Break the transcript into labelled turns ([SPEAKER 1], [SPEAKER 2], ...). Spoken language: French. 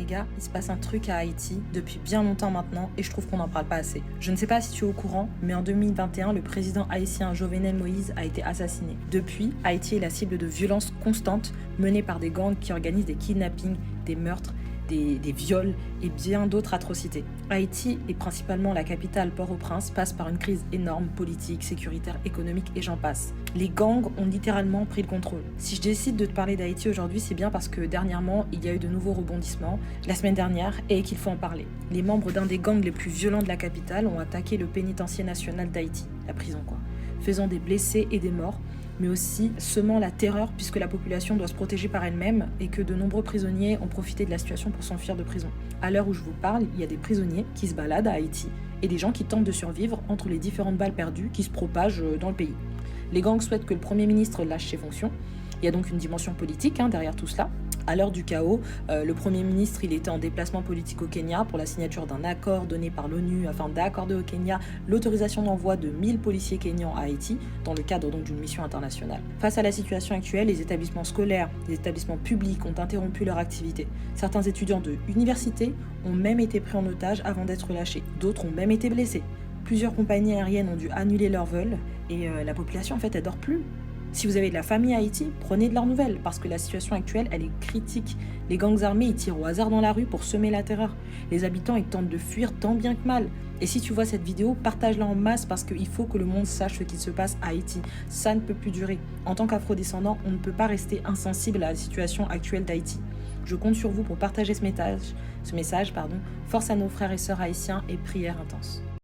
[SPEAKER 1] gars, il se passe un truc à Haïti depuis bien longtemps maintenant et je trouve qu'on n'en parle pas assez. Je ne sais pas si tu es au courant, mais en 2021, le président haïtien Jovenel Moïse a été assassiné. Depuis, Haïti est la cible de violences constantes menées par des gangs qui organisent des kidnappings, des meurtres, des viols et bien d'autres atrocités. Haïti, et principalement la capitale Port-au-Prince, passe par une crise énorme, politique, sécuritaire, économique et j'en passe. Les gangs ont littéralement pris le contrôle. Si je décide de te parler d'Haïti aujourd'hui, c'est bien parce que dernièrement, il y a eu de nouveaux rebondissements, la semaine dernière, et qu'il faut en parler. Les membres d'un des gangs les plus violents de la capitale ont attaqué le pénitencier national d'Haïti, la prison quoi, faisant des blessés et des morts, mais aussi semant la terreur puisque la population doit se protéger par elle-même et que de nombreux prisonniers ont profité de la situation pour s'enfuir de prison. À l'heure où je vous parle, il y a des prisonniers qui se baladent à Haïti et des gens qui tentent de survivre entre les différentes balles perdues qui se propagent dans le pays. Les gangs souhaitent que le Premier ministre lâche ses fonctions. Il y a donc une dimension politique derrière tout cela. À l'heure du chaos, le Premier ministre il était en déplacement politique au Kenya pour la signature d'un accord donné par l'ONU afin d'accorder au Kenya l'autorisation d'envoi de 1000 policiers kenyans à Haïti dans le cadre donc d'une mission internationale. Face à la situation actuelle, les établissements scolaires, les établissements publics ont interrompu leur activité. Certains étudiants de université ont même été pris en otage avant d'être lâchés. D'autres ont même été blessés. Plusieurs compagnies aériennes ont dû annuler leurs vols et la population en fait elle dort plus. Si vous avez de la famille à Haïti, prenez de leurs nouvelles parce que la situation actuelle, elle est critique. Les gangs armés, ils tirent au hasard dans la rue pour semer la terreur. Les habitants, ils tentent de fuir tant bien que mal. Et si tu vois cette vidéo, partage-la en masse parce qu'il faut que le monde sache ce qui se passe à Haïti. Ça ne peut plus durer. En tant qu'afro-descendant, on ne peut pas rester insensible à la situation actuelle d'Haïti. Je compte sur vous pour partager ce message. Force à nos frères et sœurs haïtiens et prière intense.